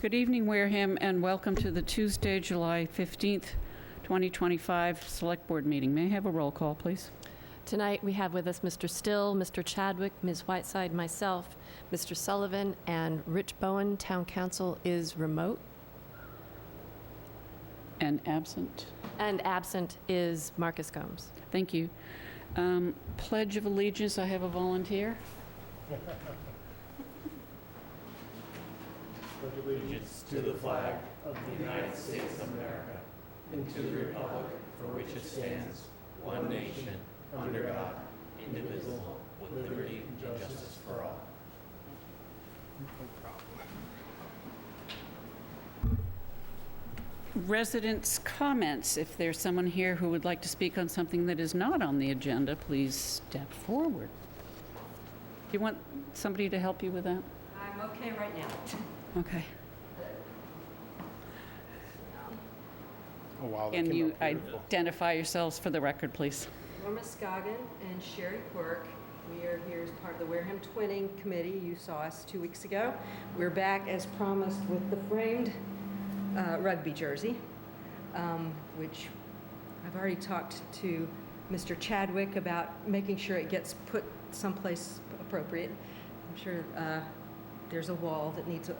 Good evening, Wareham, and welcome to the Tuesday, July 15th, 2025 Select Board meeting. May I have a roll call, please? Tonight, we have with us Mr. Still, Mr. Chadwick, Ms. Whiteside, myself, Mr. Sullivan, and Rich Bowen. Town Council is remote. And absent. And absent is Marcus Gomes. Thank you. Pledge of Allegiance, I have a volunteer. Pledge allegiance to the flag of the United States of America and to the republic for which it stands, one nation, under God, indivisible, with liberty and justice for all. Residents' comments. If there's someone here who would like to speak on something that is not on the agenda, please step forward. Do you want somebody to help you with that? I'm okay right now. Okay. Oh, wow. Can you identify yourselves for the record, please? Norma Scoggin and Sherry Quirk. We are here as part of the Wareham Twinning Committee. You saw us 2 weeks ago. We're back as promised with the framed rugby jersey, which I've already talked to Mr. Chadwick about making sure it gets put someplace appropriate. I'm sure there's a wall that needs a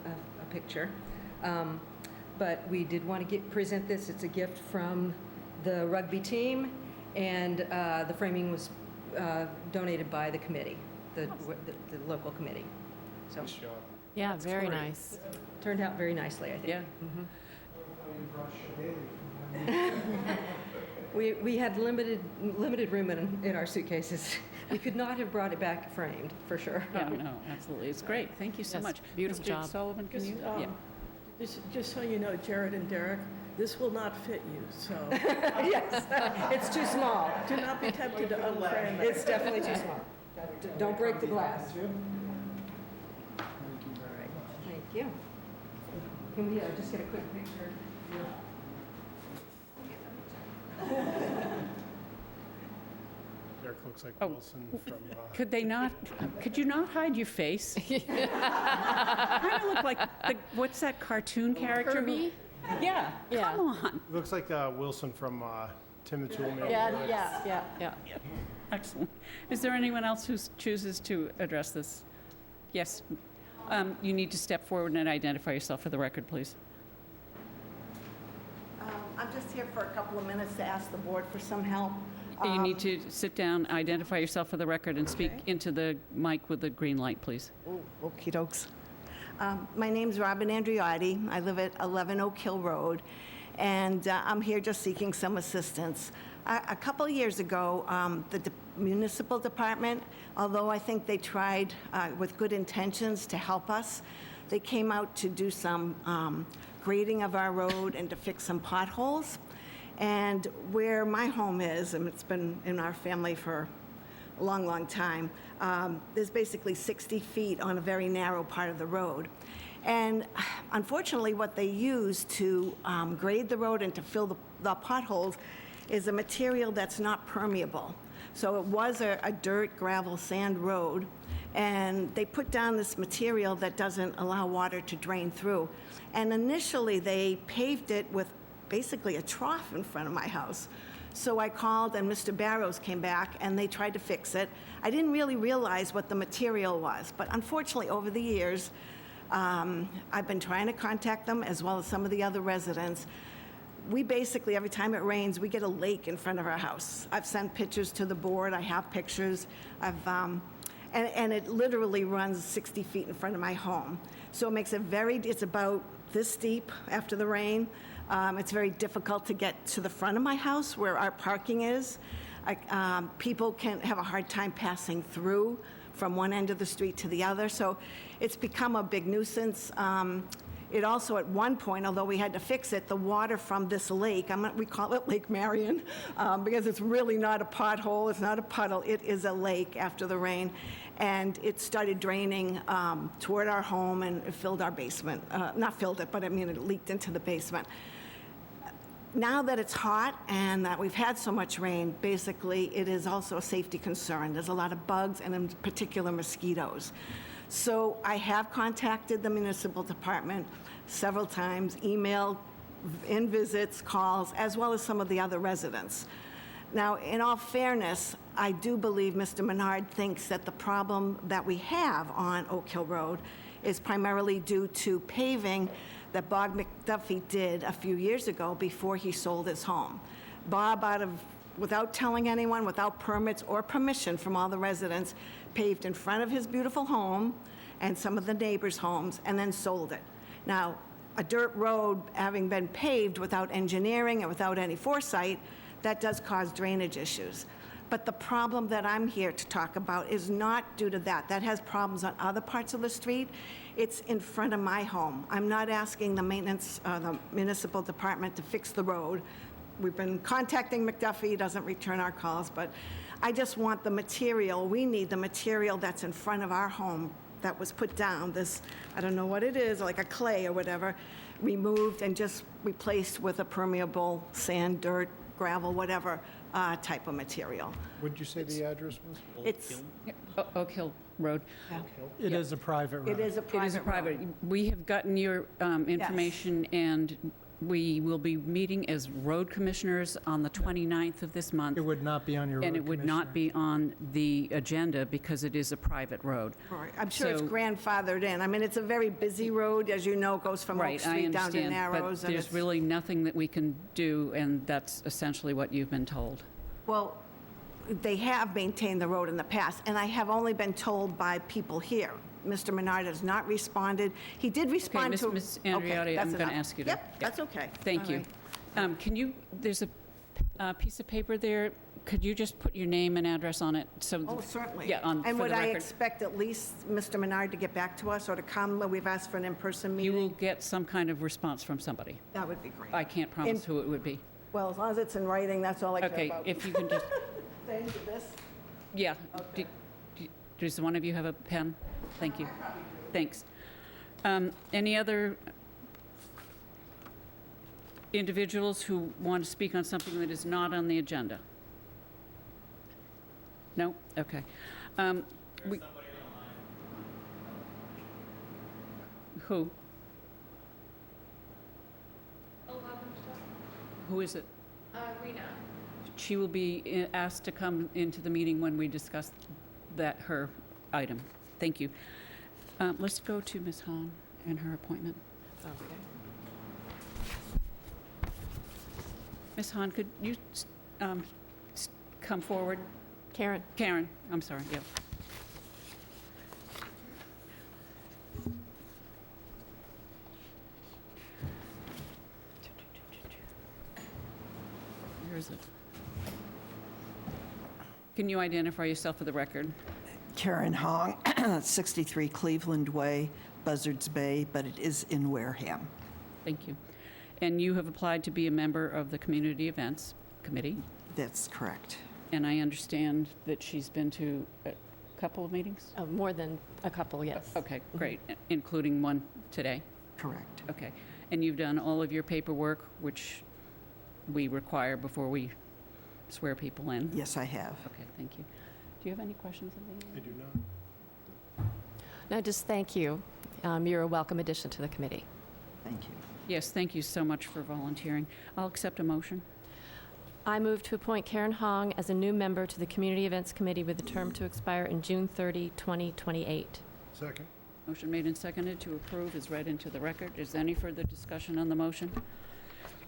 picture. But we did want to present this. It's a gift from the rugby team, and the framing was donated by the committee, the local committee. So Yeah, very nice. turned out very nicely, I think. Yeah. We had limited room in our suitcases. We could not have brought it back framed, for sure. Yeah, no, absolutely. It's great. Thank you so Yes, much. beautiful Mr. job. Sullivan, can you? Yeah. Just so you know, Jared and Derek, this will not fit you, so Yes, it's too small. do not be tempted to unframe it. It's definitely too small. Don't break the glass. Thank you. Can we just get a quick picture? Derek looks like Oh. Wilson from... Could you not hide your face? Kind of look like, what's that cartoon character? Kirby? Yeah, Yeah. come on. looks like Wilson from Tim the Toolman. Yeah. Excellent. Is there anyone else who chooses to address this? Yes. You need to step forward and identify yourself for the record, please. I'm just here for a couple of minutes to ask the board for some help. You need to sit down, identify yourself for the record, and speak into the mic with the green light, please. Okie dokes. My name's Robin Andriotti. I live at 11 Oak Hill Road, and I'm here just seeking some assistance. A couple of years ago, the municipal department, although I think they tried with good intentions to help us, they came out to do some grading of our road and to fix some potholes. And where my home is, and it's been in our family for a long, long time, there's basically 60 feet on a very narrow part of the road. And unfortunately, what they use to grade the road and to fill the potholes is a material that's not permeable. So it was a dirt, gravel, sand road, and they put down this material that doesn't allow water to drain through. And initially, they paved it with basically a trough in front of my house. So I called, and Mr. Barrows came back, and they tried to fix it. I didn't really realize what the material was, but unfortunately, over the years, I've been trying to contact them, as well as some of the other residents. We basically, every time it rains, we get a lake in front of our house. I've sent pictures to the board. I have pictures. And it literally runs 60 feet in front of my home. So it makes it it's about this steep after the rain. It's very difficult to get to the front of my house where our parking is. People can have a hard time passing through from one end of the street to the other. So it's become a big nuisance. It also, at one point, although we had to fix it, the water from this lake, we call it Lake Marion, because it's really not a pothole, it's not a puddle, it is a lake after the rain. And it started draining toward our home, and it filled our basement. Not filled it, but I mean, it leaked into the basement. Now that it's hot and that we've had so much rain, basically, it is also a safety concern. There's a lot of bugs, and in particular, mosquitoes. So I have contacted the municipal department. several times, email, in visits, calls, as well as some of the other residents. Now, in all fairness, I do believe Mr. Menard thinks that the problem that we have on Oak Hill Road is primarily due to paving that Bob McDuffie did a few years ago before he sold his home. Bob, without telling anyone, without permits or permission from all the residents, paved in front of his beautiful home and some of the neighbors' homes, and then sold it. Now, a dirt road having been paved without engineering and without any foresight, that does cause drainage issues. But the problem that I'm here to talk about is not due to that. That has problems on other parts of the street. It's in front of my home. I'm not asking the the municipal department to fix the road. We've been contacting McDuffie, he doesn't return our calls, but I just want the material, we need the material that's in front of our home that was put down, this, I don't know what it is, like a clay or whatever, removed and just replaced with a permeable sand, dirt, gravel, whatever type of material. What did you say the address was? It's, Oak Hill Road. It is a private road. it is a It is a private road. private. We have gotten your information, and we will be meeting as road commissioners on the 29th of this month. It would not be on your road And it would not be on the agenda because it is a private road. Right. I'm sure it's So- grandfathered in. I mean, it's a very busy road, as you know, it goes from Oak Right, I Street down to understand, Narrows. but and there's it's- really nothing that we can do, and that's essentially what you've been told. Well, they have maintained the road in the past, and I have only been told by people here. Mr. Menard has not responded. He did respond to... Ms. Okay, Andriotti, that's I'm going to enough. ask you to... Yep, that's okay. Thank All you. right. Can you, there's a piece of paper there, could you just put your name and address on it? So Oh, certainly. Yeah, And for would the I record. expect at least Mr. Menard to get back to us or to come when we've asked for an in-person You will meeting? get some kind of response from somebody. That would be great. I can't promise who it would be. Well, as long as it's in writing, that's all I care Okay, about. if you can just, Thank you, this. yeah. Does one of you have a pen? Thank you. Thanks. Any other individuals who want to speak on something that is not on the agenda? No? Okay. we- Who? Who is it? Rena. She will be asked to come into the meeting when we discuss her item. Thank you. Let's go to Ms. Hahn and her appointment. Okay. Ms. Hahn, could you come forward? Karen? Karen, I'm sorry, yeah. Where is it? Can you identify yourself for the record? Karen Hong, 63 Cleveland Way, Buzzards Bay, but it is in Wareham. Thank you. And you have applied to be a member of the Community Events Committee, That's correct. and I understand that she's been to a couple of meetings? More than a couple, yes. Okay, great, including one today? Correct. Okay. And you've done all of your paperwork, which we require before we swear people in? Yes, I have. Okay, thank you. Do you have any questions of me? I do not. No, just thank you. You're a welcome addition to the committee. Thank you. Yes, thank you so much for volunteering. I'll accept a motion. I move to appoint Karen Hong as a new member to the Community Events Committee with a term to expire in June 30, 2028. Second. Motion made and seconded to approve is read into the record. Is there any further discussion on the motion?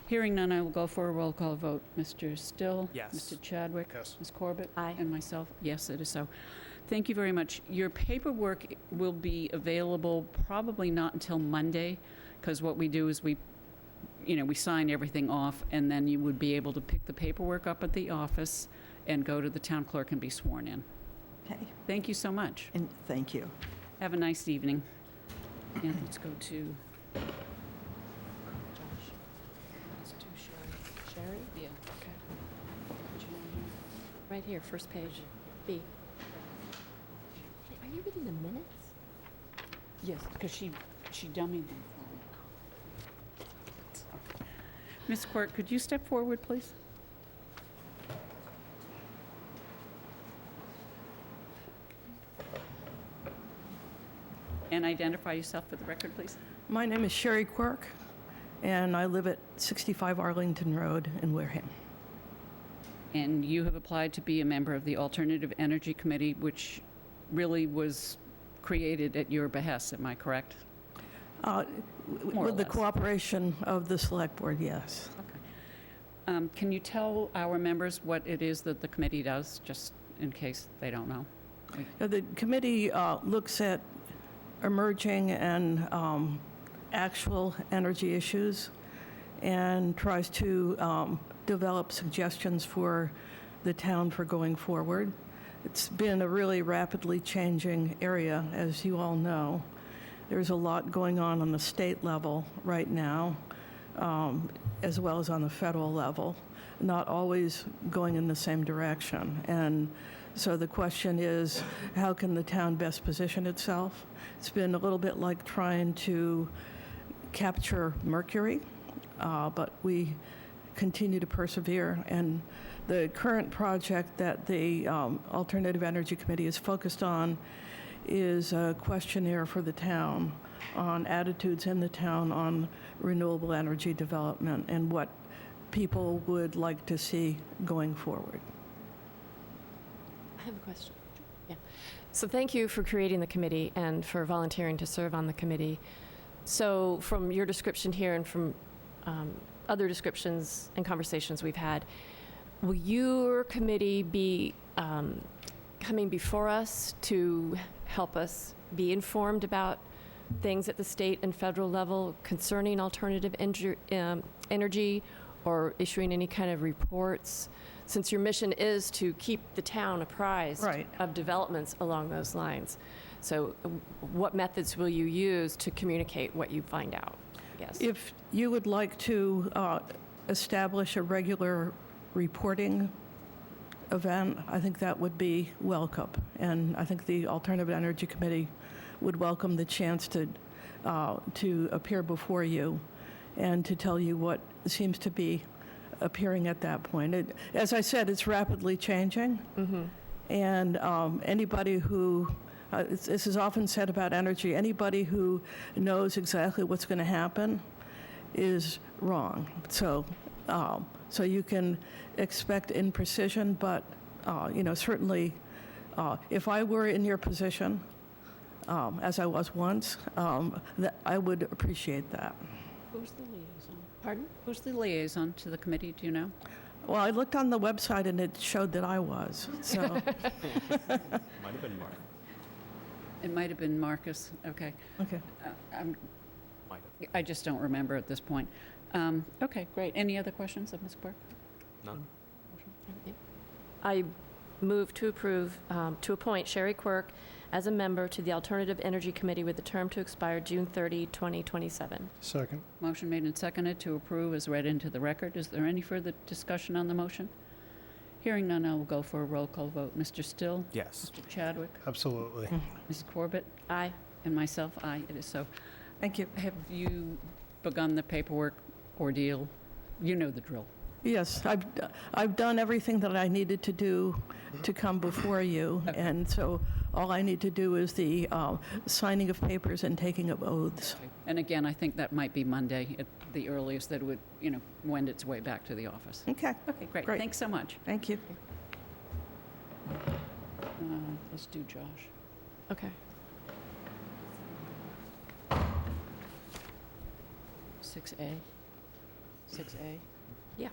Hearing none, I will go for a roll call vote. Mr. Still? Yes. Mr. Chadwick? Yes. Ms. Corbett? Aye. And myself, yes, it is so. Thank you very much. Your paperwork will be available probably not until Monday, because what we do is we sign everything off, and then you would be able to pick the paperwork up at the office and go to the town clerk and be sworn in. Okay, Thank you so much. and thank you. Have a nice evening. And let's go to, Josh. Let's do Sherry. Sherry? yeah. Okay. Right here, first page, B. Are you reading the minutes? Yes, because she dummied them for me. Ms. Quirk, could you step forward, please? And identify yourself for the record, please. My name is Sherry Quirk, and I live at 65 Arlington Road in Wareham. And you have applied to be a member of the Alternative Energy Committee, which really was created at your behest, am I correct? Uh, More or With the less. cooperation of the Select Board, yes. Can you tell our members what it is that the committee does, just in case they don't know? The committee looks at emerging and actual energy issues and tries to develop suggestions for the town for going forward. It's been a really rapidly changing area, as you all know. There's a lot going on the state level right now, as well as on the federal level, not always going in the same direction. And so the question is, how can the town best position itself? It's been a little bit like trying to capture Mercury, but we continue to persevere. And the current project that the Alternative Energy Committee is focused on is a questionnaire for the town on attitudes in the town on renewable energy development and what people would like to see going forward. I have a question. Yeah. So thank you for creating the committee and for volunteering to serve on the committee. So from your description here and from other descriptions and conversations we've had, will your committee be coming before us to help us be informed about things at the state and federal level concerning alternative energy or issuing any kind of reports? Since your mission is to keep the town apprised Right. of developments along those lines. So what methods will you use to communicate what you find out? Yes. If you would like to establish a regular reporting event, I think that would be welcome. And I think the Alternative Energy Committee would welcome the chance to appear before you and to tell you what seems to be appearing at that point. As I said, it's rapidly changing. Mm-hmm. And anybody who, this is often said about energy, anybody who knows exactly what's going to happen is wrong. So you can expect imprecision, but certainly, if I were in your position, as I was once, that I would appreciate that. Who's the liaison? Pardon? Who's the liaison to the committee, do you know? Well, I looked on the website and it showed that I was. So Might have been Mark. It might have been Marcus, okay. okay. Might have. I just don't remember at this point. Okay, great. Any other questions of Ms. Quirk? None. I move to approve, to appoint Sherry Quirk as a member to the Alternative Energy Committee with the term to expire June 30, 2027. Second. Motion made and seconded to approve is read into the record. Is there any further discussion on the motion? Hearing none, I will go for a roll call vote. Mr. Still? Yes. Mr. Chadwick? Absolutely. Mrs. Corbett? Aye. And myself, aye. It is so. Thank you. Have you begun the paperwork ordeal? You know the drill. Yes, I've done everything that I needed to do to come before you, Okay. and so all I need to do is the signing of papers and taking of oaths. And again, I think that might be Monday at the earliest that it would, wend its way back to the office. Okay, Okay, great. Great. Thanks so much. thank you. Let's do Josh. Okay. 6A? 6A? Yeah.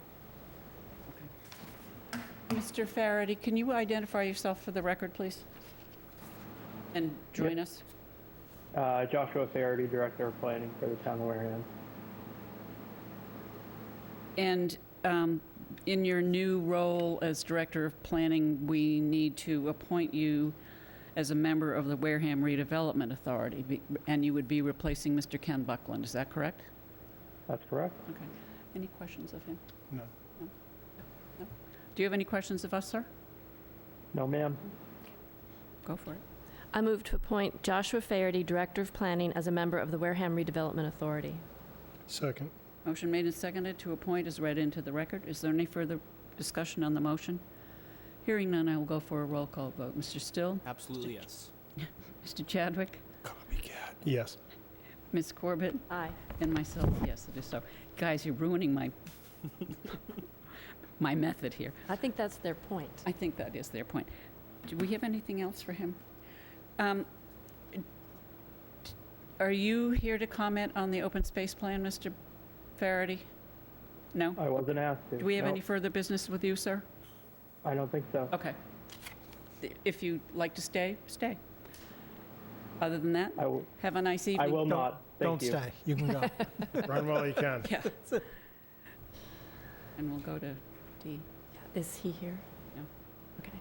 Okay. Mr. Farady, can you identify yourself for the record, please? And join us? Joshua Faraday, Director of Planning for the Town of Wareham. And in your new role as Director of Planning, we need to appoint you as a member of the Wareham Redevelopment Authority, and you would be replacing Mr. Ken Buckland, is that correct? That's correct. Okay. Any questions of him? No. No? Do you have any questions of us, sir? No, ma'am. Go for it. I move to appoint Joshua Faherty, Director of Planning, as a member of the Wareham Redevelopment Authority. Second. Motion made and seconded to appoint is read into the record. Is there any further discussion on the motion? Hearing none, I will go for a roll call vote. Mr. Still? Absolutely yes. Mr. Chadwick? Copycat. Yes. Ms. Corbett, Aye. and myself, yes, it is so. Guys, you're ruining my, my method here. I think that's their point. I think that is their point. Do we have anything else for him? Are you here to comment on the open space plan, Mr. Faraday? No? I wasn't asked to. Do we have No, any further business with you, sir? I don't think so. Okay. If you'd like to stay, stay. Other than that, I will, have a nice I evening. will not. Thank Don't you. stay. You can go. Run while you can. Yeah. And we'll go to D. Is he here? No. Okay.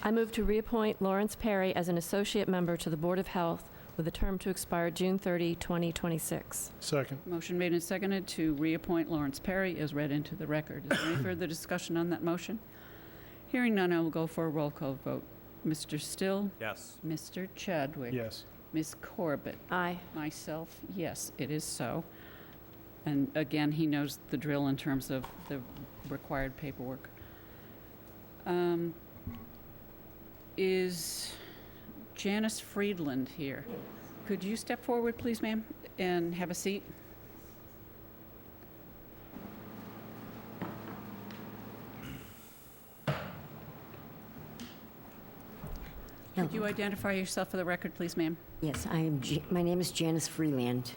I move to reappoint Lawrence Perry as an associate member to the Board of Health with a term to expire June 30, 2026. Second. Motion made and seconded to reappoint Lawrence Perry as read into the record. Is there any further discussion on that motion? Hearing none, I will go for a roll call vote. Mr. Still? Yes. Mr. Chadwick? Yes. Ms. Corbett? Aye. Myself, yes, it is so. And again, he knows the drill in terms of the required paperwork. Is Janice Friedland here? Could you step forward, please, ma'am, and have a seat? Could you identify yourself for the record, please, ma'am? Yes, my name is Janice Freeland.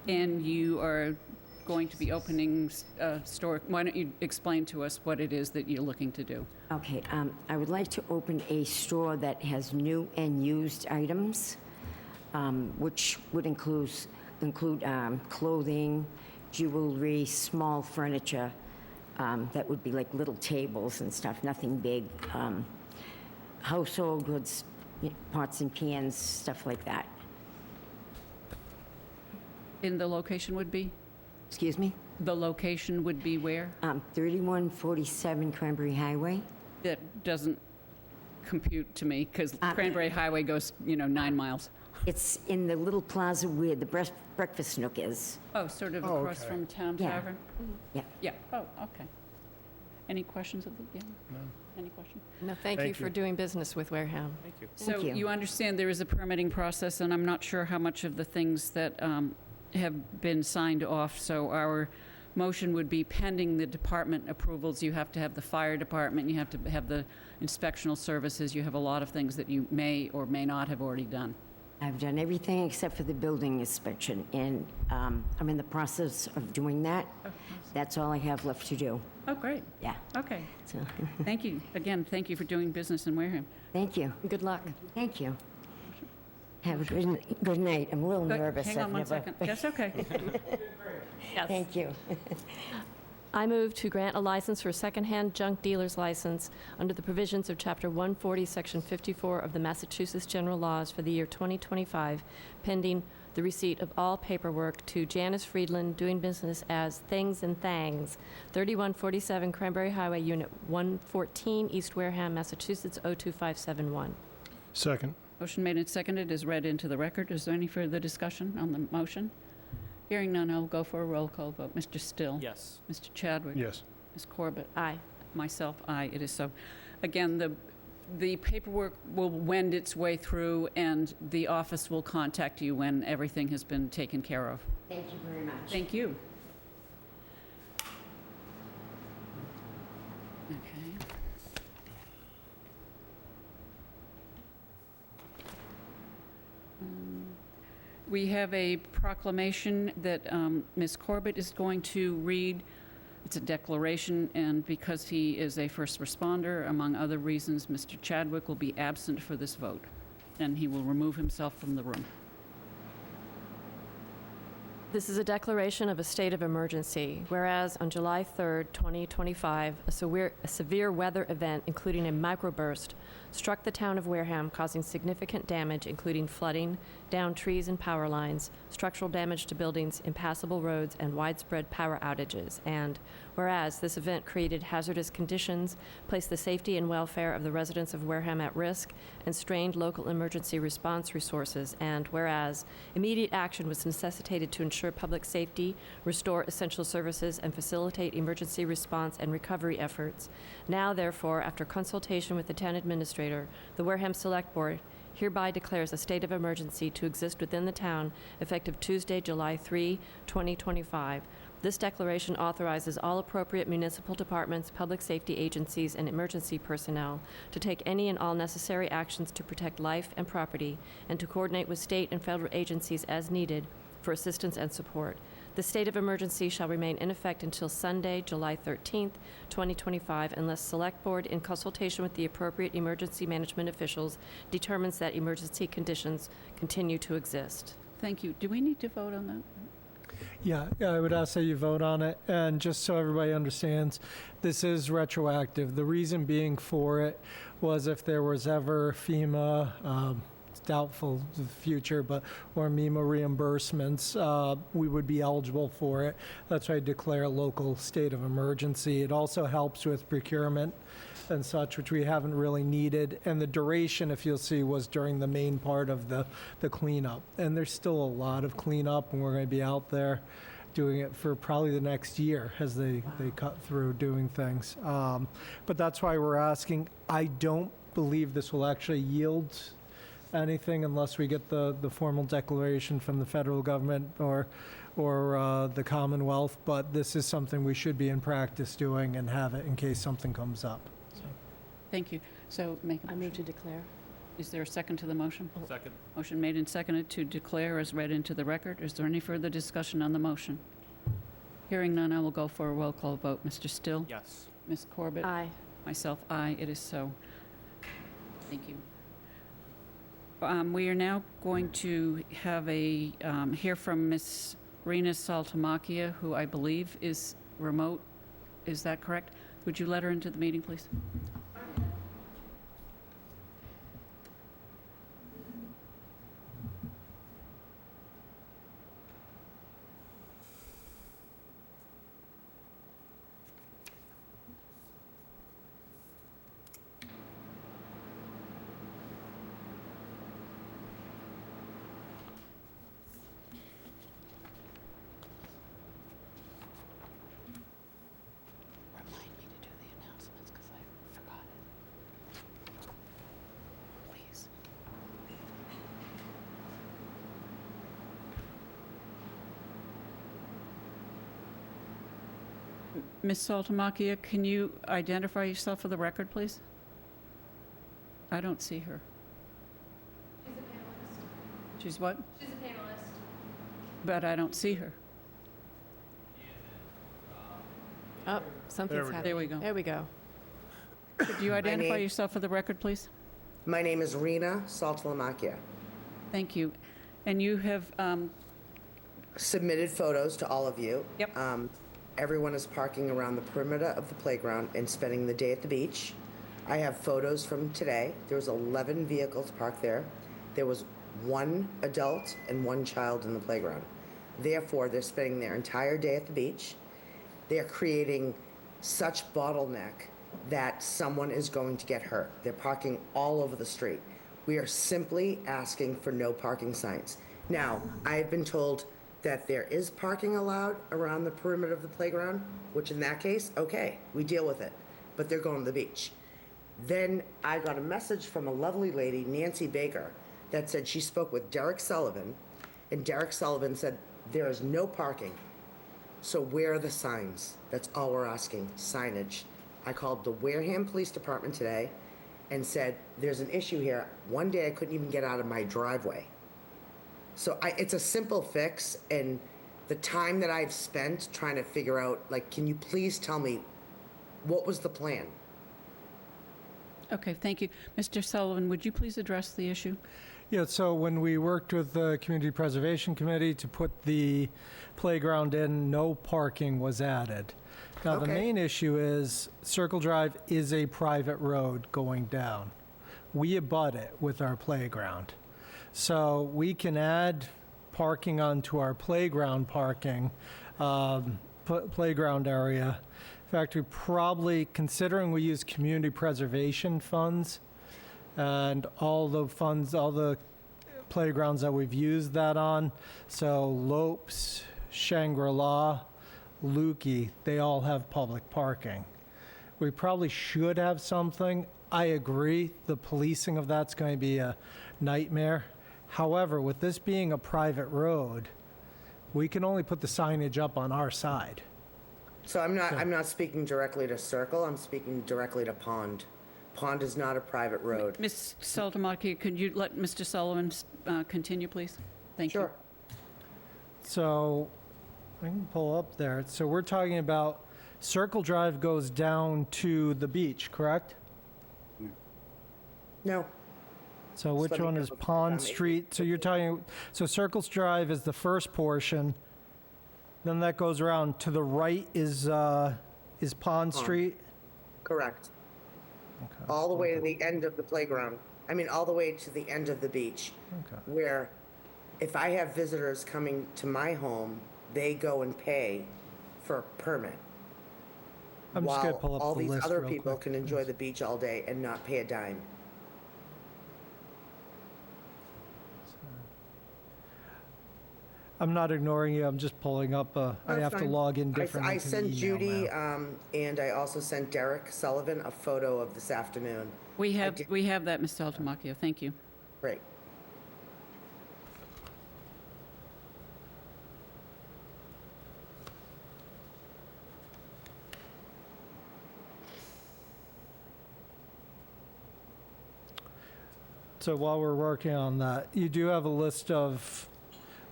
And you are going to be opening a store. Why don't you explain to us what it is that you're looking to do? Okay, I would like to open a store that has new and used items, which would include clothing, jewelry, small furniture. That would be like little tables and stuff, nothing big. Household goods, pots and pans, stuff like that. And the location would be? Excuse me? The location would be where? 3147 Cranberry Highway. That doesn't compute to me, because Cranberry Highway goes, 9 miles. It's in the little plaza where the breakfast nook is. Oh, sort of Oh, across okay. from Town Yeah. Tavern? Yeah. Yeah, oh, okay. Any questions of the, yeah? No. Any questions? No, thank you Thank for you. doing business with Wareham. Thank you. So Thank you. you understand there is a permitting process, and I'm not sure how much of the things that have been signed off, so our motion would be pending the department approvals. You have to have the fire department, you have to have the inspectional services, you have a lot of things that you may or may not have already done. I've done everything except for the building inspection, and I'm in the process of doing that. That's all I have left to do. Oh, great, Yeah, okay. so, Thank you. Again, thank you for doing business in Wareham. thank you, Good luck. thank you. Have a good night. I'm a little nervous. Hang I've on one never- second. That's okay. Yes. Thank you. I move to grant a license for a secondhand junk dealer's license under the provisions of Chapter 140, Section 54 of the Massachusetts General Laws for the year 2025, pending the receipt of all paperwork to Janice Friedland, doing business as Things and Thangs, 3147 Cranberry Highway, Unit 114, East Wareham, Massachusetts, 02571. Second. Motion made and seconded is read into the record. Is there any further discussion on the motion? Hearing none, I'll go for a roll call vote. Mr. Still? Yes. Mr. Chadwick? Yes. Ms. Corbett? Aye. Myself, aye, it is so. Again, the paperwork will wend its way through, and the office will contact you when everything has been taken care of. Thank you very much. Thank you. Okay. We have a proclamation that Ms. Corbett is going to read. It's a declaration, and because he is a first responder, among other reasons, Mr. Chadwick will be absent for this vote, and he will remove himself from the room. This is a declaration of a state of emergency, whereas on July 3rd, 2025, a severe weather event, including a microburst, struck the town of Wareham, causing significant damage, including flooding, downed trees and power lines, structural damage to buildings, impassable roads, and widespread power outages. And whereas this event created hazardous conditions, placed the safety and welfare of the residents of Wareham at risk, and strained local emergency response resources. And whereas immediate action was necessitated to ensure public safety, restore essential services, and facilitate emergency response and recovery efforts. Now, therefore, after consultation with the town administrator, the Wareham Select Board hereby declares a state of emergency to exist within the town effective Tuesday, July 3, 2025. This declaration authorizes all appropriate municipal departments, public safety agencies, and emergency personnel to take any and all necessary actions to protect life and property and to coordinate with state and federal agencies as needed for assistance and support. The state of emergency shall remain in effect until Sunday, July 13th, 2025, unless Select Board, in consultation with the appropriate emergency management officials, determines that emergency conditions continue to exist. Thank you. Do we need to vote on that? Yeah, I would ask that you vote on it. And just so everybody understands, this is retroactive. The reason being for it was if there was ever FEMA, it's doubtful the future, but or MEMA reimbursements, we would be eligible for it. That's why I declare a local state of emergency. It also helps with procurement and such, which we haven't really needed. And the duration, if you'll see, was during the main part of the cleanup. And there's still a lot of cleanup, and we're going to be out there doing it for probably the next year as they cut through doing things. But that's why we're asking. I don't believe this will actually yield anything unless we get the formal declaration from the federal government or the Commonwealth, but this is something we should be in practice doing and have it in case something comes up. Thank you. So make a I motion. move to declare. Is there a second to the motion? Second. Motion made and seconded to declare as read into the record. Is there any further discussion on the motion? Hearing none, I will go for a roll call vote. Mr. Still? Yes. Ms. Corbett? Aye. Myself, aye. It is so. Thank you. We are now going to have hear from Ms. Rena Saltamacchia, who I believe is remote. Is that correct? Would you let her into the meeting, please? Remind me to do the announcements because I forgot it. Please. Ms. Saltamacchia, can you identify yourself for the record, please? I don't see her. She's a panelist. She's what? She's a panelist. But I don't see her. Oh, something's we go. happening. There we go. There we go. Could you identify name- yourself for the record, please? My name is Rena Saltalamacchia. Thank you. And you have, Submitted photos to all of you. Yep. Everyone is parking around the perimeter of the playground and spending the day at the beach. I have photos from today. There was 11 vehicles parked there. There was one adult and one child in the playground. Therefore, they're spending their entire day at the beach. They're creating such bottleneck that someone is going to get hurt. They're parking all over the street. We are simply asking for no parking signs. Now, I have been told that there is parking allowed around the perimeter of the playground, which in that case, okay, we deal with it, but they're going to the beach. Then I got a message from a lovely lady, Nancy Baker, that said she spoke with Derek Sullivan, and Derek Sullivan said there is no parking. So where are the signs? That's all we're asking, signage. I called the Wareham Police Department today and said, there's an issue here. One day I couldn't even get out of my driveway. So it's a simple fix, and the time that I've spent trying to figure out, like, can you please tell me what was the plan? okay, thank you. Mr. Sullivan, would you please address the issue? Yeah, so when we worked with the Community Preservation Committee to put the playground in, no parking was added. Now, the Okay. main issue is Circle Drive is a private road going down. We abut it with our playground. So we can add parking onto our playground parking, playground area. In fact, we probably, considering we use community preservation funds, and all the funds, all the playgrounds that we've used that on, so Lopes, Shangri-La, Lukey, they all have public parking. We probably should have something. I agree, the policing of that's going to be a nightmare. However, with this being a private road, we can only put the signage up on our side. So I'm not speaking directly to Circle, I'm speaking directly to Pond. Pond is not a private road. Ms. Saltamaki, could you let Mr. Sullivan continue, please? Thank you. Sure. So I can pull up there. So we're talking about Circle Drive goes down to the beach, correct? No, So which let me one go is down Pond the- Street? So you're talking, so Circles Drive is the first portion. Then that goes around to the right is Pond Street? correct. Okay. All the way to the end of the playground. I mean, all the way to the end of the beach. Okay. Where if I have visitors coming to my home, they go and pay for a permit. I'm just gonna While pull up all the these list other real people quick. can enjoy the beach all day and not pay a dime. I'm not ignoring you, I'm just pulling up, I That's have to fine. log in I differently to the sent email Judy, now. and I also sent Derek Sullivan a photo of this afternoon. We have did- that, Mr. Saltamaki. Thank you. Great. So while we're working on that, you do have a list of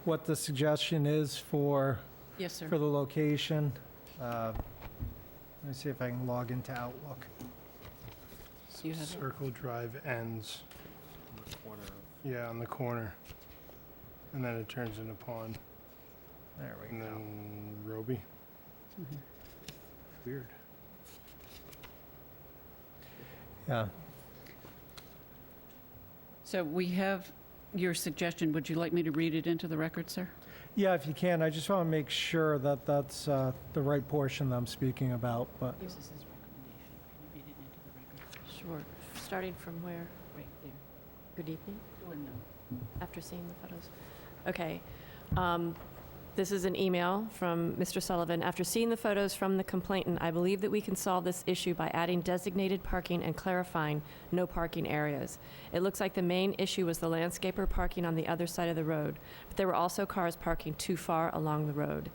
what the suggestion is for Yes, sir. the location. Let me see if I can log into Outlook. You have it? Circle Drive ends. Yeah, on the corner. And then it turns into Pond. There we And go. then Roby. Mhm. Weird. Yeah. So we have your suggestion. Would you like me to read it into the record, sir? Yeah, if you can, I just want to make sure that that's the right portion that I'm speaking about, but This is his recommendation. Can you read it into the record? Sure. Starting from where? Right there. Good evening, Fill in the- after seeing the photos. Okay. This is an email from Mr. Sullivan. After seeing the photos from the complainant, I believe that we can solve this issue by adding designated parking and clarifying no parking areas. It looks like the main issue was the landscaper parking on the other side of the road, but there were also cars parking too far along the road.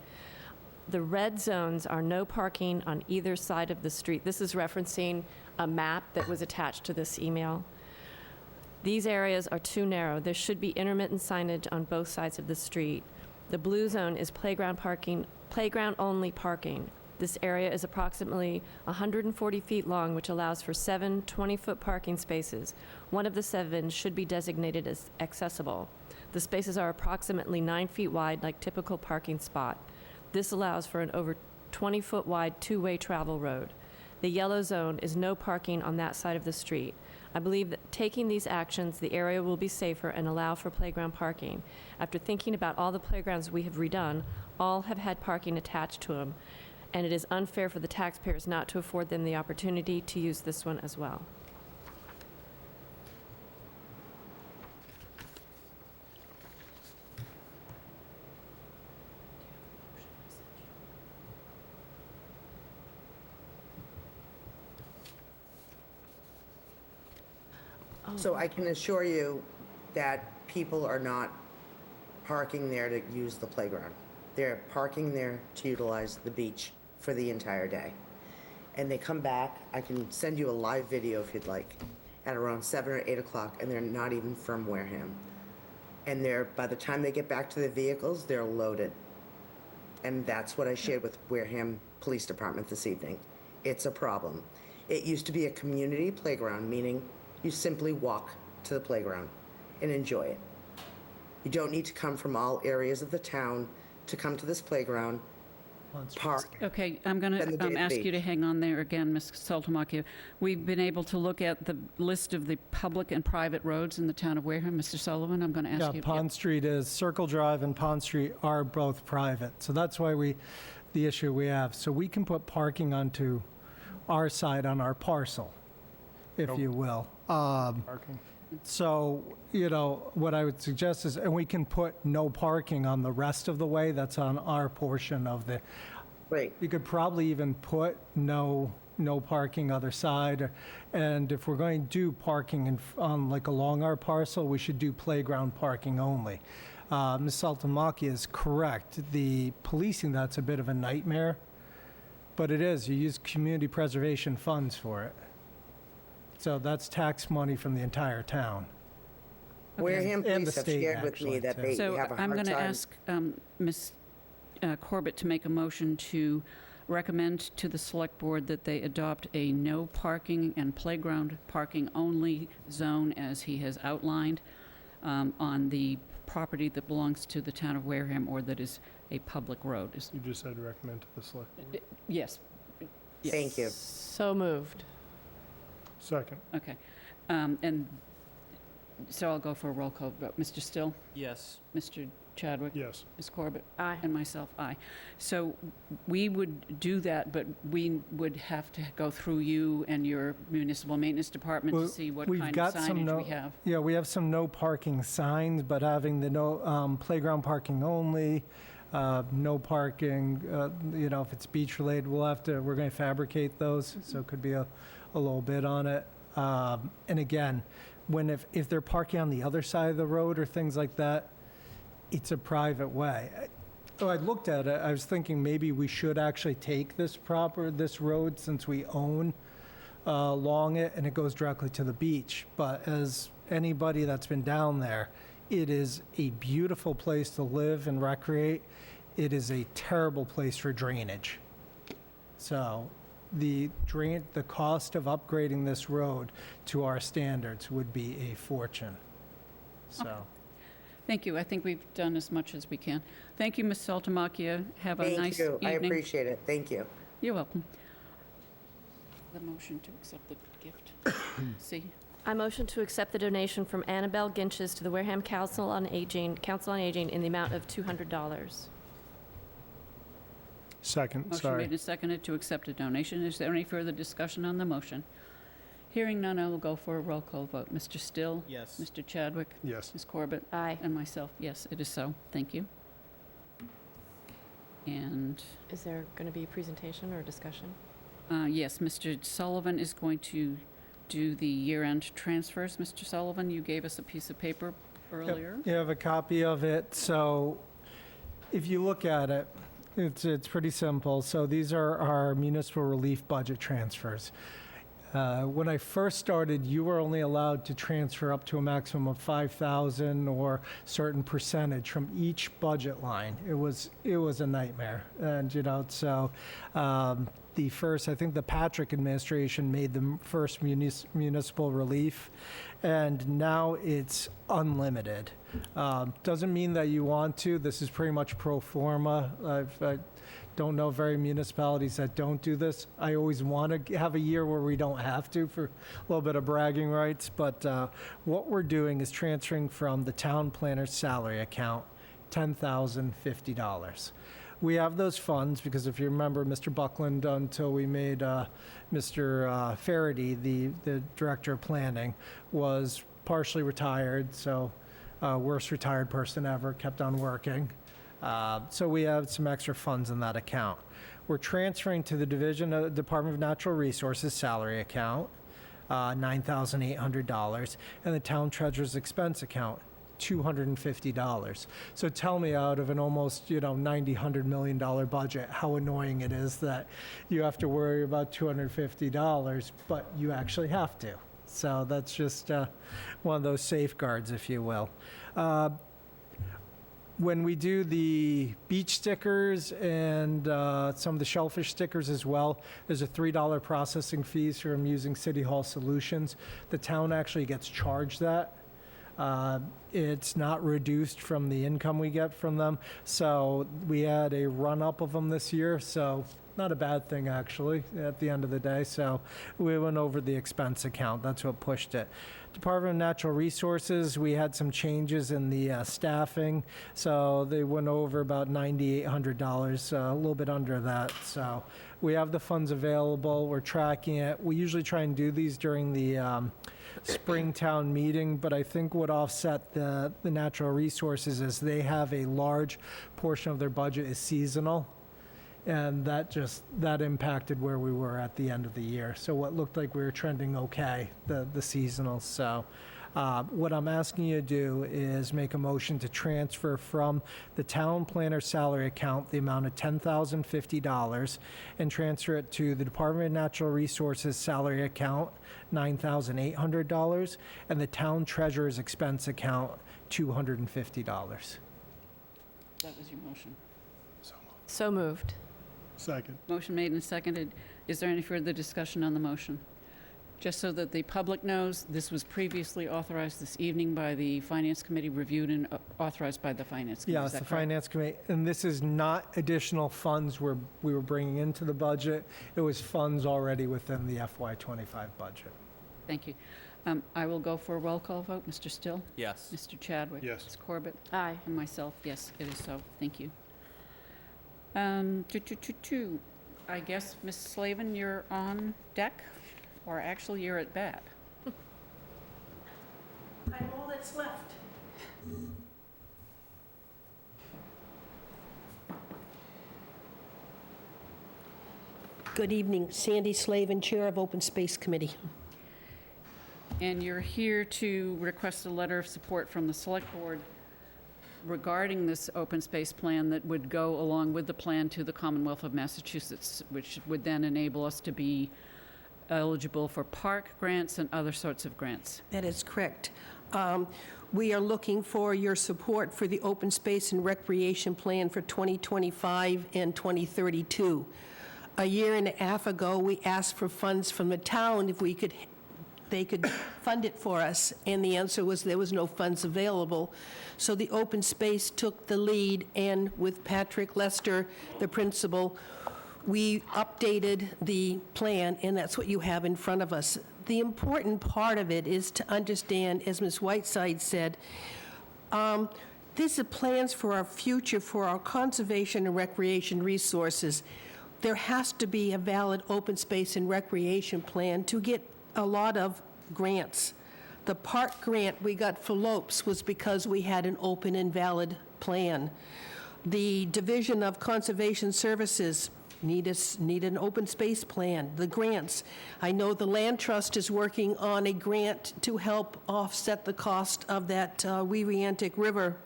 The red zones are no parking on either side of the street. This is referencing a map that was attached to this email. These areas are too narrow. There should be intermittent signage on both sides of the street. The blue zone is playground parking, playground-only parking. This area is approximately 140 feet long, which allows for 7 20-foot parking spaces. One of the 7 should be designated as accessible. The spaces are approximately 9 feet wide, like typical parking spot. This allows for an over 20-foot wide two-way travel road. The yellow zone is no parking on that side of the street. I believe that taking these actions, the area will be safer and allow for playground parking. After thinking about all the playgrounds we have redone, all have had parking attached to them, and it is unfair for the taxpayers not to afford them the opportunity to use this one as well. So I can assure you that people are not parking there to use the playground. They're parking there to utilize the beach for the entire day. And they come back, I can send you a live video if you'd like, at around 7 or 8 o'clock, and they're not even from Wareham. And by the time they get back to their vehicles, they're loaded. And that's what I shared with Wareham Police Department this evening. It's a problem. It used to be a community playground, meaning you simply walk to the playground and enjoy it. You don't need to come from all areas of the town to come to this playground, park. Okay, I'm going Then the to day ask beach. you to hang on there again, Ms. Saltamaki. We've been able to look at the list of the public and private roads in the town of Wareham. Mr. Sullivan, I'm going to ask yeah, you. Pond Street is, Circle Drive and Pond Street are both private. So that's why the issue we have. So we can put parking onto our side on our parcel, if Nope. you will. Parking. So, what I would suggest is, and we can put no parking on the rest of the way, that's on our portion of the, Right. you could probably even put no no parking other side. And if we're going to do parking on like along our parcel, we should do playground parking only. Ms. Saltamaki is correct. The policing, that's a bit of a nightmare, but it is. You use community preservation funds for it. So that's tax money from the entire town. Wareham And the Police have state, shared with me actually, that too. they So have a I'm hard going to time. ask Ms. Corbett to make a motion to recommend to the Select Board that they adopt a no parking and playground parking only zone as he has outlined on the property that belongs to the town of Wareham or that is a public road. You just said recommend to the select board. Yes. Yes. Thank you. So moved. Second. Okay. And so I'll go for a roll call vote. Mr. Still? Yes. Mr. Chadwick? Yes. Ms. Corbett? Aye. And myself, aye. So we would do that, but we would have to go through you and your municipal maintenance department to Well, see what we've kind of got some signage no- we have. Yeah, we have some no parking signs, but having the no playground parking only, no parking, if it's beach related, we're going to fabricate those, so it could be a little bit on it. And again, if they're parking on the other side of the road or things like that, it's a private way. I looked at it, I was thinking maybe we should actually take this road since we own along it and it goes directly to the beach. But as anybody that's been down there, it is a beautiful place to live and recreate. It is a terrible place for drainage. So the cost of upgrading this road to our standards would be a fortune. So. Thank you. I think we've done as much as we can. Thank you, Ms. Saltamacchia. Have a nice Thank you. evening. I appreciate it. Thank you. You're welcome. The motion to accept the gift. See? I motion to accept the donation from Annabelle Ginches to the Wareham Council on Aging in the amount of $200. Second, Motion sorry. made and seconded to accept a donation. Is there any further discussion on the motion? Hearing none, I will go for a roll call vote. Mr. Still? Yes. Mr. Chadwick? Yes. Ms. Corbett? Aye. And myself, yes, it is so. Thank you. And Is there going to be a presentation or discussion? yes, Mr. Sullivan is going to do the year-end transfers. Mr. Sullivan, you gave us a piece of paper earlier. You have a copy of it, so if you look at it, it's pretty simple. So these are our municipal relief budget transfers. When I first started, you were only allowed to transfer up to a maximum of 5,000 or certain percentage from each budget line. It was a nightmare, and so I think the Patrick administration made the first municipal relief, and now it's unlimited. Doesn't mean that you want to. This is pretty much pro forma. I don't know very municipalities that don't do this. I always want to have a year where we don't have to for a little bit of bragging rights, but what we're doing is transferring from the town planner's salary account $10,050. We have those funds because if you remember, Mr. Buckland, until we made Mr. Faraday the director of planning, was partially retired, so worst retired person ever, kept on working. So we have some extra funds in that account. We're transferring to the Department of Natural Resources salary account, $9,800, and the town treasurer's expense account, $250. So tell me, out of an almost $90, $100 million budget, how annoying it is that you have to worry about $250, but you actually have to. So that's just one of those safeguards, if you will. When we do the beach stickers and some of the shellfish stickers as well, there's a $3 processing fees from using City Hall Solutions. The town actually gets charged that. It's not reduced from the income we get from them. So we had a run-up of them this year, so not a bad thing, actually, at the end of the day. So we went over the expense account. That's what pushed it. Department of Natural Resources, we had some changes in the staffing, so they went over about $9,800, a little bit under that. So we have the funds available. We're tracking it. We usually try and do these during the Springtown meeting, but I think what offset the natural resources is they have a large portion of their budget is seasonal. And that impacted where we were at the end of the year. So what looked like we were trending okay, the seasonals. So what I'm asking you to do is make a motion to transfer from the town planner salary account the amount of $10,050 and transfer it to the Department of Natural Resources salary account, $9,800, and the town treasurer's expense account, $250. That was your motion. So moved. Second. Motion made and seconded. Is there any further discussion on the motion? Just so that the public knows, this was previously authorized this evening by the Finance Committee, reviewed and authorized by the Finance Committee. Yes, Is that the correct? Finance Committee, and this is not additional funds we were bringing into the budget. It was funds already within the FY25 budget. Thank you. I will go for a roll call vote. Mr. Still? Yes. Mr. Chadwick? Yes. Ms. Corbett? Aye. And myself, yes, it is so. Thank you. I guess, Ms. Slavin, you're on deck, or actually, you're at bat. I'm all that's left. Good evening, Sandy Slavin, Chair of Open Space Committee. And you're here to request a letter of support from the Select Board regarding this open space plan that would go along with the plan to the Commonwealth of Massachusetts, which would then enable us to be eligible for park grants and other sorts of grants. That is correct. We are looking for your support for the Open Space and Recreation Plan for 2025 and 2032. A year and a half ago, we asked for funds from the town if they could fund it for us, and the answer was there was no funds available. So the Open Space took the lead, and with Patrick Lester, the principal, we updated the plan, and that's what you have in front of us. The important part of it is to understand, as Ms. Whiteside said, these are plans for our future, for our conservation and recreation resources. There has to be a valid open space and recreation plan to get a lot of grants. The park grant we got for Lopes was because we had an open and valid plan. The Division of Conservation Services need an open space plan. The grants, I know the Land Trust is working on a grant to help offset the cost of that Weeriantic River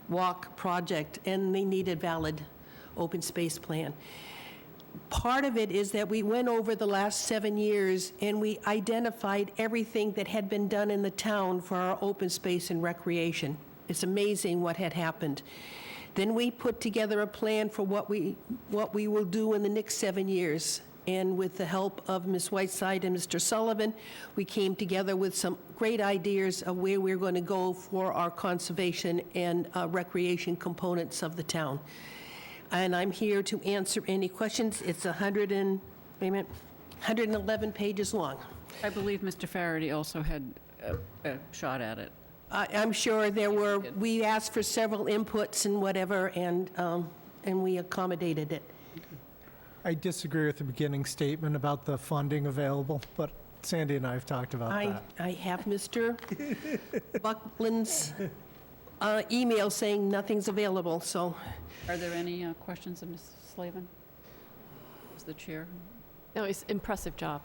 Walk project, and they need a valid open space plan. Part of it is that we went over the last 7 years and we identified everything that had been done in the town for our open space and recreation. It's amazing what had happened. Then we put together a plan for what we will do in the next 7 years. And with the help of Ms. Whiteside and Mr. Sullivan, we came together with some great ideas of where we're going to go for our conservation and recreation components of the town. And I'm here to answer any questions. It's 111 pages long. I believe Mr. Faraday also had a shot at it. I'm sure we asked for several inputs and whatever, and we accommodated it. I disagree with the beginning statement about the funding available, but Sandy and I have talked about that. I have Mr. Buckland's email saying nothing's available, so. Are there any questions of Ms. Slavin? As the chair? No, it's impressive job.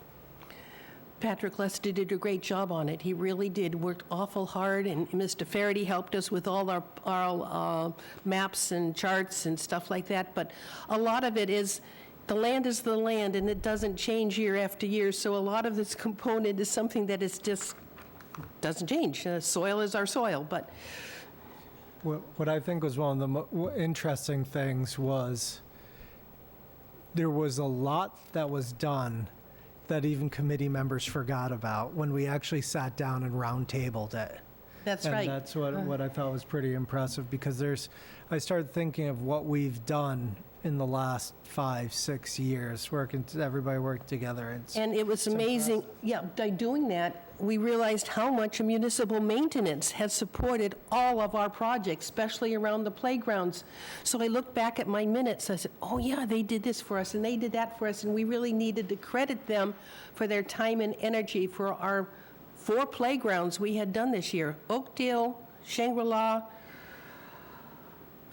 Patrick Lester did a great job on it. He really did, worked awful hard, and Mr. Faraday helped us with all our maps and charts and stuff like that. But a lot of it is, the land is the land, and it doesn't change year after year. So a lot of this component is something that is just, doesn't change. Soil is our soil, but. What I think was one of the interesting things was there was a lot that was done that even committee members forgot about when we actually sat down and round-tabled it. That's and right. That's what I thought was pretty impressive, because I started thinking of what we've done in the last 5-6 years, everybody worked together. And it was amazing, by doing that, we realized how much municipal maintenance has supported all of our projects, especially around the playgrounds. So I looked back at my minutes, I said, oh yeah, they did this for us, and they did that for us, and we really needed to credit them for their time and energy for our 4 playgrounds we had done this year: Oakdale, Shangri-La,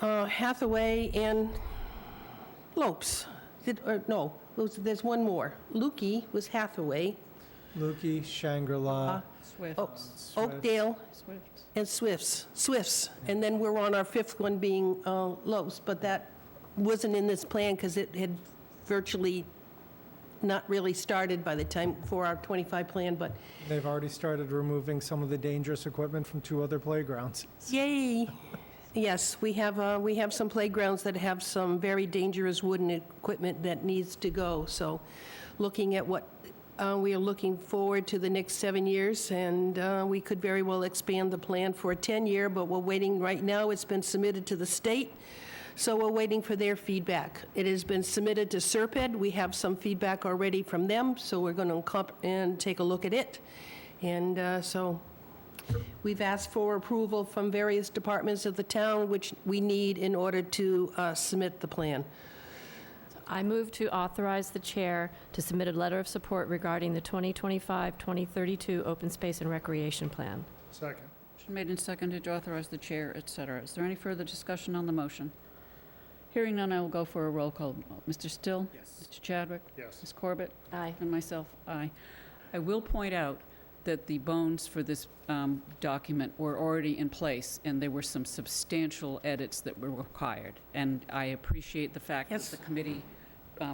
Hathaway, and Lopes. No, there's one more. Lukey was Hathaway, Lukey, Shangri-La, Swift. Oakdale, Swift. and Swifts. And then we're on our fifth one being Lowe's, but that wasn't in this plan because it had virtually not really started by the time for our 25 plan, but They've already started removing some of the dangerous equipment from 2 other playgrounds. yay. Yes, we have some playgrounds that have some very dangerous wooden equipment that needs to go. So looking at what we are looking forward to the next 7 years, and we could very well expand the plan for a 10-year, but we're waiting right now. It's been submitted to the state, so we're waiting for their feedback. It has been submitted to Serped. We have some feedback already from them, so we're going to take a look at it. And so we've asked for approval from various departments of the town, which we need in order to submit the plan. I move to authorize the chair to submit a letter of support regarding the 2025-2032 Open Space and Recreation Plan. Second. Motion made and seconded to authorize the chair, et cetera. Is there any further discussion on the motion? Hearing none, I will go for a roll call. Mr. Still? Yes. Mr. Chadwick? Yes. Ms. Corbett? Aye. And myself, aye. I will point out that the bones for this document were already in place, and there were some substantial edits that were required. And I appreciate the fact Yes. that the committee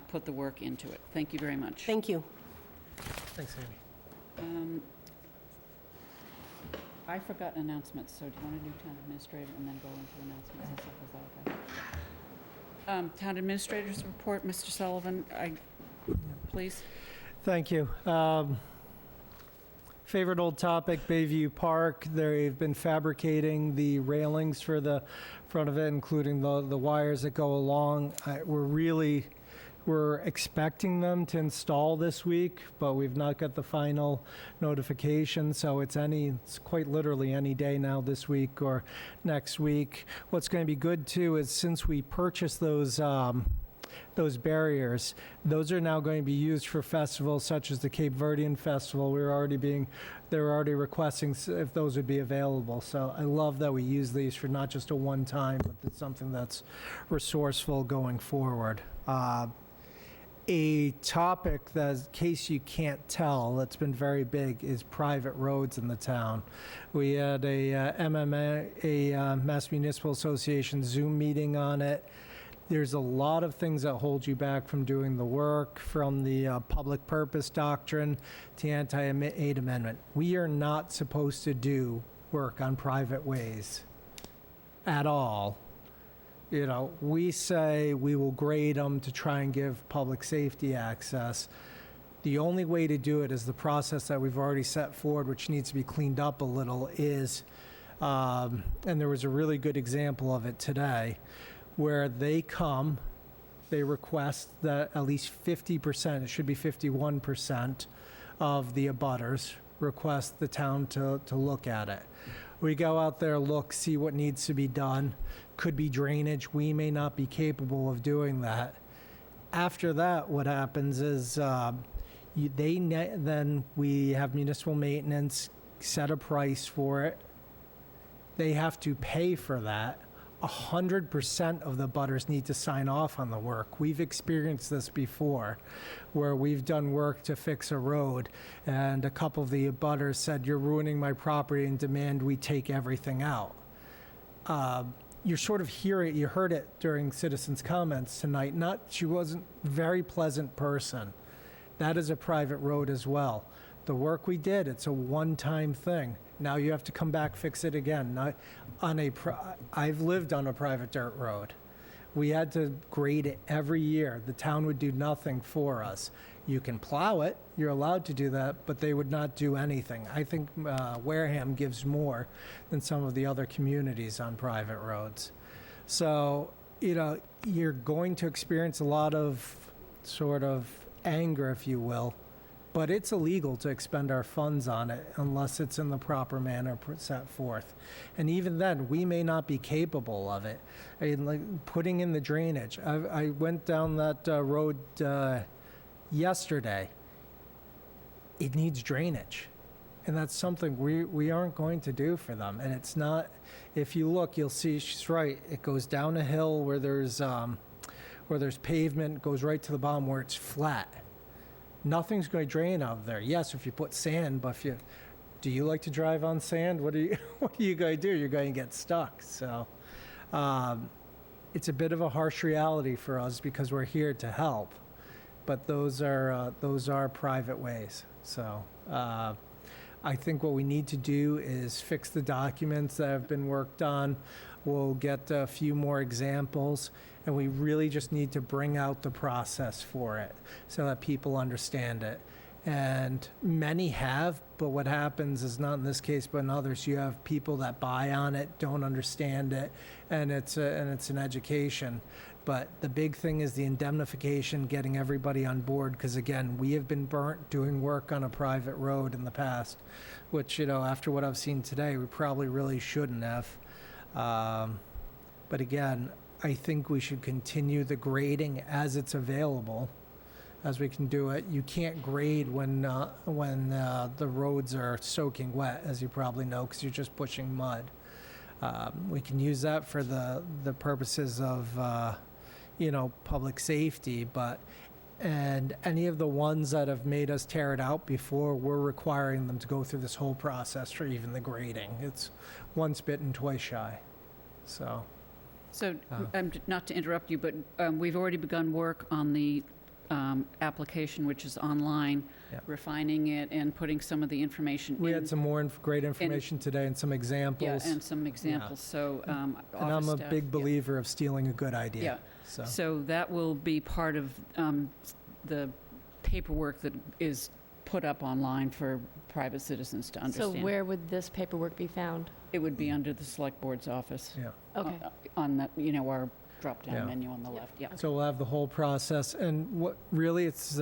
put the work into it. Thank you very much. Thank you. Thanks, Amy. I forgot announcements, so do you want to do town administrator and then go into announcements and stuff? Is that okay? Town administrator's report, Mr. Sullivan, please. Thank you. Favorite old topic, Bayview Park. They've been fabricating the railings for the front of it, including the wires that go along. We're expecting them to install this week, but we've not got the final notification, so it's quite literally any day now this week or next week. What's going to be good too is since we purchased those barriers, those are now going to be used for festivals such as the Cape Verdean Festival. They're already requesting if those would be available. So I love that we use these for not just a one-time, but it's something that's resourceful going forward. A topic that, in case you can't tell, that's been very big is private roads in the town. We had a MMA, Mass Municipal Association Zoom meeting on it. There's a lot of things that hold you back from doing the work, from the public purpose doctrine to anti-aid amendment. We are not supposed to do work on private ways at all. You know, we say we will grade them to try and give public safety access. The only way to do it is the process that we've already set forward, which needs to be cleaned up a little, and there was a really good example of it today, where they request that at least 50%, it should be 51%, of the abutters request the town to look at it. We go out there, look, see what needs to be done. Could be drainage. We may not be capable of doing that. After that, what happens is then we have municipal maintenance, set a price for it. They have to pay for that. 100% of the butters need to sign off on the work. We've experienced this before, where we've done work to fix a road, and a couple of the butters said, "You're ruining my property," and demand we take everything out. You sort of hear it, you heard it during citizens' comments tonight. She wasn't a very pleasant person. That is a private road as well. The work we did, it's a one-time thing. Now you have to come back, fix it again. I've lived on a private dirt road. We had to grade it every year. The town would do nothing for us. You can plow it, you're allowed to do that, but they would not do anything. I think Wareham gives more than some of the other communities on private roads. So, you're going to experience a lot of sort of anger, if you will, but it's illegal to expend our funds on it unless it's in the proper manner set forth. And even then, we may not be capable of it. I mean, like putting in the drainage. I went down that road yesterday. It needs drainage. And that's something we aren't going to do for them. And it's not, if you look, you'll see she's right. It goes down a hill where there's or there's pavement, goes right to the bottom where it's flat. Nothing's going to drain out of there. Yes, if you put sand, but do you like to drive on sand? What are you going to do? You're going to get stuck. So it's a bit of a harsh reality for us because we're here to help, but those are private ways. So I think what we need to do is fix the documents that have been worked on. We'll get a few more examples, and we really just need to bring out the process for it so that people understand it. And many have, but what happens is, not in this case, but in others, you have people that buy on it, don't understand it, and it's an education. But the big thing is the indemnification, getting everybody on board, because again, we have been burnt doing work on a private road in the past, which, after what I've seen today, we probably really shouldn't have. But again, I think we should continue the grading as it's available, as we can do it. You can't grade when the roads are soaking wet, as you probably know, because you're just pushing mud. We can use that for the purposes of, public safety, and any of the ones that have made us tear it out before, we're requiring them to go through this whole process for even the grading. It's once bitten, twice shy. So, not to interrupt you, but we've already begun work on the application, which is online, refining it and putting some of the information we in. had some more great information today and some examples. Yeah, and some examples. So, and I'm a big believer of stealing a good idea. Yeah. So that will be part of the paperwork that is put up online for private citizens to understand. So where would this paperwork be found? It would be under the Select Board's office. Yeah. Okay. On that, our drop-down menu on the left, yeah. So we'll have the whole process, and what really it's,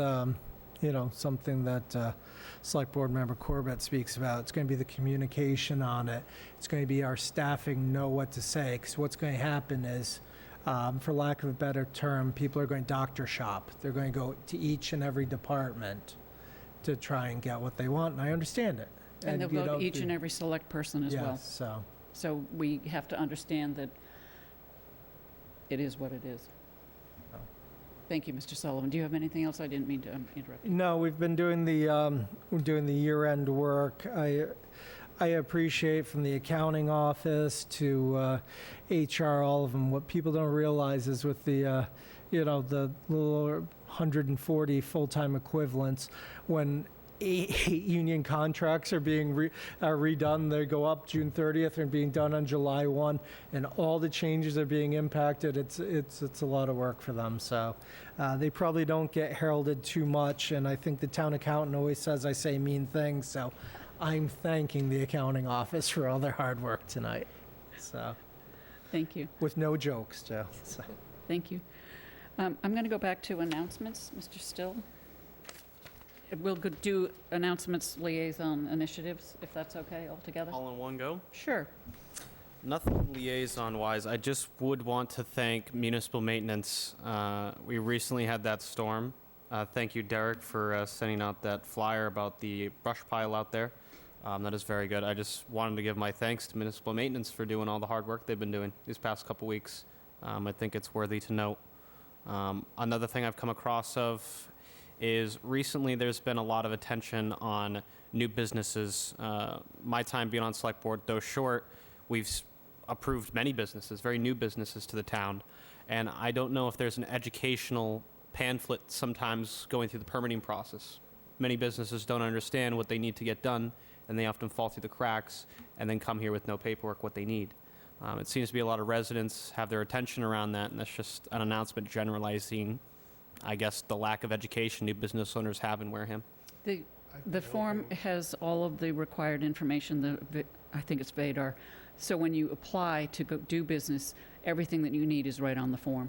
something that Select Board Member Corbett speaks about. It's going to be the communication on it. It's going to be our staffing know what to say, because what's going to happen is, for lack of a better term, people are going to doctor shop. They're going to go to each and every department to try and get what they want, and I understand it. And they'll go to each and every select person as well. Yes, So we have to understand that it is what it is. Thank you, Mr. Sullivan. Do you have anything else? I didn't mean to interrupt you. No, we've been doing the year-end work. I appreciate from the accounting office to HR, all of them. What people don't realize is with the little 140 full-time equivalents, when 8 union contracts are being redone. They go up June 30th and being done on July 1, and all the changes are being impacted. It's a lot of work for them. So they probably don't get heralded too much, and I think the town accountant always says I say mean things. So I'm thanking the accounting office for all their hard work tonight. So thank you. With no jokes, Joe. So. Thank you. I'm going to go back to announcements, Mr. Still. We'll do announcements, liaison initiatives, if that's okay, altogether. All in one go? Sure. Nothing liaison-wise. I just would want to thank municipal maintenance. We recently had that storm. Thank you, Derek, for sending out that flyer about the brush pile out there. That is very good. I just wanted to give my thanks to municipal maintenance for doing all the hard work they've been doing these past couple weeks. I think it's worthy to note. Another thing I've come across of is recently there's been a lot of attention on new businesses. My time being on select board, though short, we've approved many businesses, very new businesses to the town. And I don't know if there's an educational pamphlet sometimes going through the permitting process. Many businesses don't understand what they need to get done, and they often fall through the cracks and then come here with no paperwork what they need. It seems to be a lot of residents have their attention around that, and that's just an announcement generalizing, I guess, the lack of education new business owners have in Wareham. The form has all of the required information, I think it's VADAR. So when you apply to go do business, everything that you need is right on the form.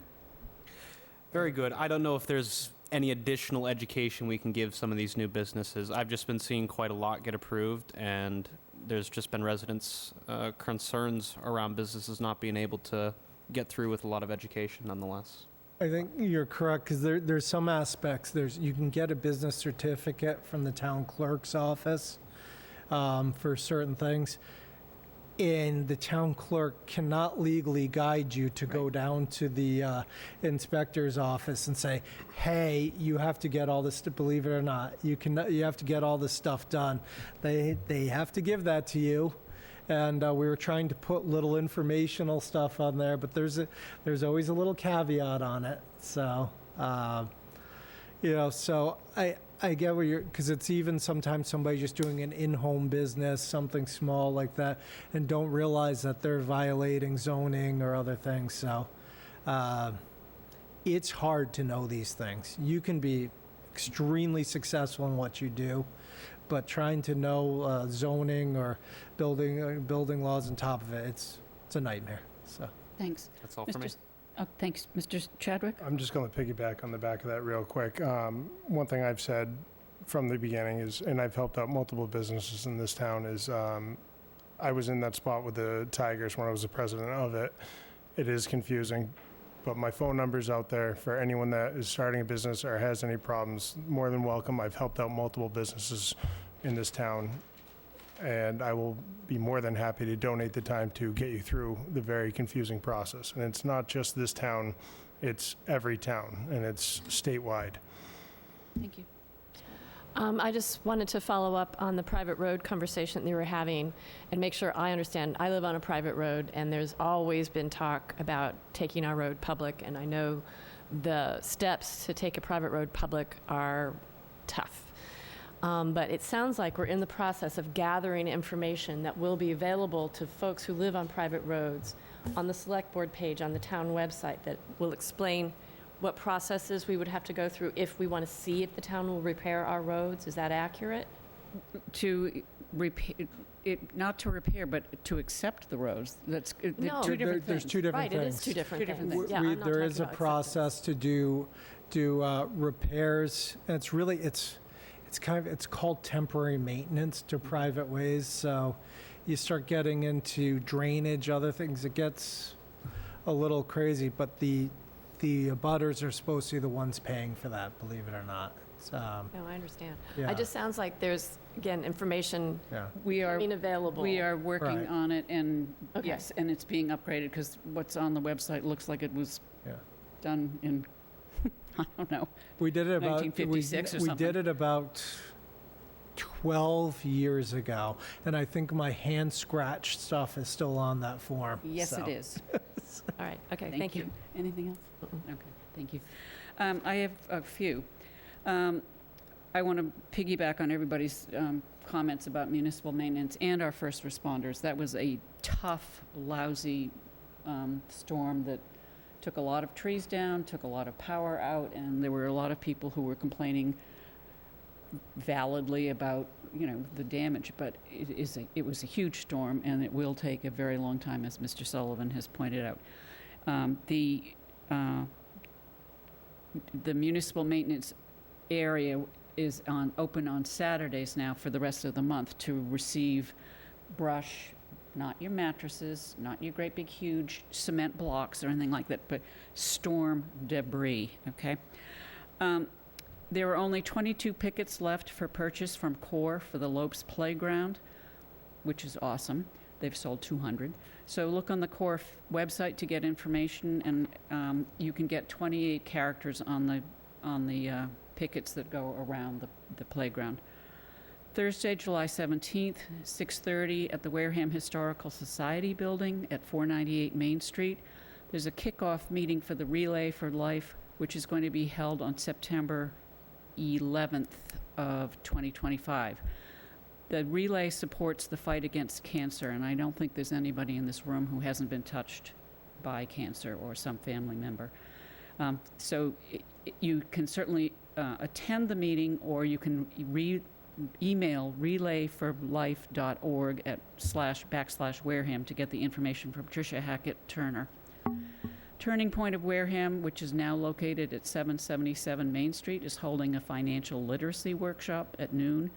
Very good. I don't know if there's any additional education we can give some of these new businesses. I've just been seeing quite a lot get approved, and there's just been residents' concerns around businesses not being able to get through with a lot of education nonetheless. I think you're correct, because there's some aspects. You can get a business certificate from the town clerk's office for certain things. and the town clerk cannot legally guide you to go down to the inspector's office and say, hey, you have to get all this, believe it or not, you have to get all this stuff done. They have to give that to you. And we were trying to put little informational stuff on there, but there's always a little caveat on it. So, so I get where because it's even sometimes somebody just doing an in-home business, something small like that, and don't realize that they're violating zoning or other things. So it's hard to know these things. You can be extremely successful in what you do, but trying to know zoning or building laws on top of it, it's a nightmare. So Thanks. That's all for me. Thanks, Mr. Chadwick. I'm just going to piggyback on the back of that real quick. One thing I've said from the beginning is, and I've helped out multiple businesses in this town, is I was in that spot with the Tigers when I was the president of it. It is confusing, but my phone number's out there for anyone that is starting a business or has any problems. More than welcome. I've helped out multiple businesses in this town, and I will be more than happy to donate the time to get you through the very confusing process. And it's not just this town, it's every town, and it's statewide. Thank you. I just wanted to follow up on the private road conversation that you were having and make sure I understand. I live on a private road, and there's always been talk about taking our road public, and I know the steps to take a private road public are tough. But it sounds like we're in the process of gathering information that will be available to folks who live on private roads on the select board page on the town website that will explain what processes we would have to go through if we want to see if the town will repair our roads. Is that accurate? To repair, not to repair, but to accept the roads. That's No. two different There's things. two different Right, things. it is two different things. Yeah, We- I'm not there talking is a about process to do repairs, and it's called temporary maintenance to private ways. So you start getting into drainage, other things. It gets a little crazy, but the abutters are supposed to be the ones paying for that, believe it or not. No, I understand. Yeah. It just sounds like there's, again, information Yeah. We are being available. We are working Right. on it, and Okay. yes, and it's being upgraded because what's on the website looks like it was Yeah. done in, I don't know. We did it about 1956 or we something. did it about 12 years ago, and I think my hand scratch stuff is still on that form. Yes, so. it is. All right, okay, thank you. Anything else? Okay, thank you. I have a few. I want to piggyback on everybody's comments about municipal maintenance and our first responders. That was a tough, lousy storm that took a lot of trees down, took a lot of power out, and there were a lot of people who were complaining validly about, the damage. But it was a huge storm, and it will take a very long time, as Mr. Sullivan has pointed out. The municipal maintenance area is open on Saturdays now for the rest of the month to receive brush, not your mattresses, not your great big huge cement blocks or anything like that, but storm debris, okay? There are only 22 pickets left for purchase from CORE for the Lopes Playground, which is awesome. They've sold 200. So look on the CORE website to get information, and you can get 28 characters on the pickets that go around the playground. Thursday, July 17th, 6:30 at the Wareham Historical Society Building at 498 Main Street. There's a kickoff meeting for the Relay for Life, which is going to be held on September 11th of 2025. The Relay supports the fight against cancer, and I don't think there's anybody in this room who hasn't been touched by cancer or some family member. So you can certainly attend the meeting, or you can email relayforlife.org /Wareham to get the information from Tricia Hackett-Turner. Turning Point of Wareham, which is now located at 777 Main Street, is holding a financial literacy workshop at noon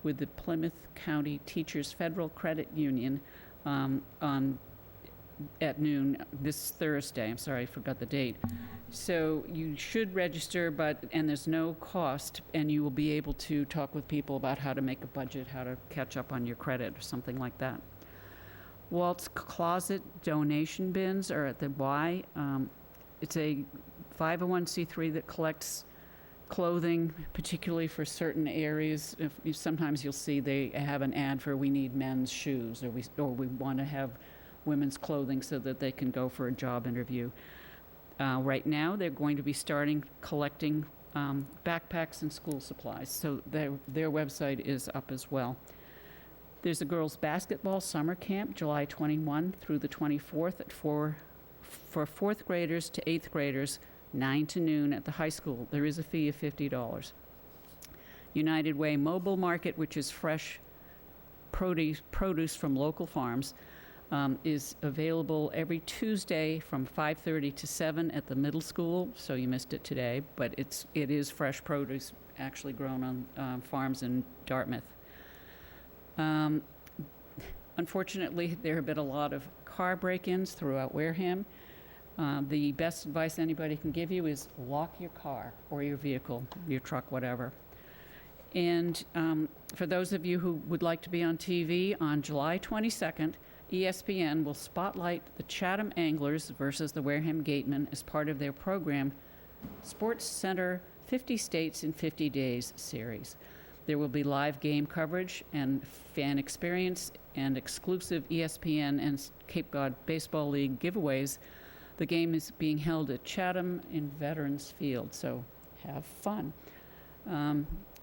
with the Plymouth County Teachers Federal Credit Union at noon this Thursday. I'm sorry, I forgot the date. So you should register, and there's no cost, and you will be able to talk with people about how to make a budget, how to catch up on your credit, or something like that. Walt's Closet donation bins are at the Y. It's a 501c3 that collects clothing, particularly for certain areas. Sometimes you'll see they have an ad for we need men's shoes, or we want to have women's clothing so that they can go for a job interview. Right now, they're going to be starting collecting backpacks and school supplies, so their website is up as well. There's a girls' basketball summer camp, July 21 through the 24th for 4th graders to 8th graders, 9 to noon at the high school. There is a fee of $50. United Way Mobile Market, which is fresh produce from local farms, is available every Tuesday from 5:30 to 7 at the middle school, so you missed it today, but it is fresh produce actually grown on farms in Dartmouth. Unfortunately, there have been a lot of car break-ins throughout Wareham. The best advice anybody can give you is lock your car or your vehicle, your truck, whatever. And for those of you who would like to be on TV, on July 22nd, ESPN will spotlight the Chatham Anglers versus the Wareham Gatemen as part of their program, Sports Center 50 States in 50 Days series. There will be live game coverage and fan experience and exclusive ESPN and Cape Cod Baseball League giveaways. The game is being held at Chatham in Veterans Field, so have fun.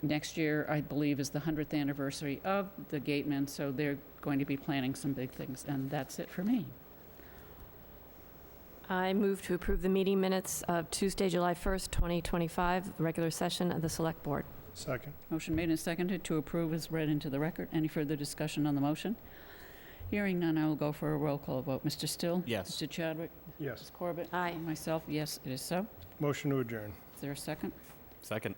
Next year, I believe, is the 100th anniversary of the Gatemen, so they're going to be planning some big things, and that's it for me. I move to approve the meeting minutes of Tuesday, July 1st, 2025, regular session of the Select Board. Second. Motion made and seconded to approve is read into the record. Any further discussion on the motion? Hearing none, I will go for a roll call vote. Mr. Still? Yes. Mr. Chadwick? Yes. Ms. Corbett? Aye. And myself, yes, it is so. Motion to adjourn. Is there a second? Second.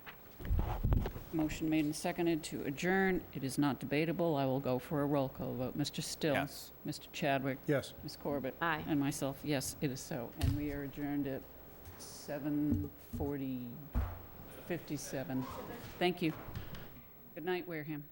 Motion made and seconded to adjourn. It is not debatable. I will go for a roll call vote. Mr. Still? Yes. Mr. Chadwick? Yes. Ms. Corbett? Aye. And myself, yes, it is so. And we are adjourned at 7:57. Thank you. Good night, Wareham.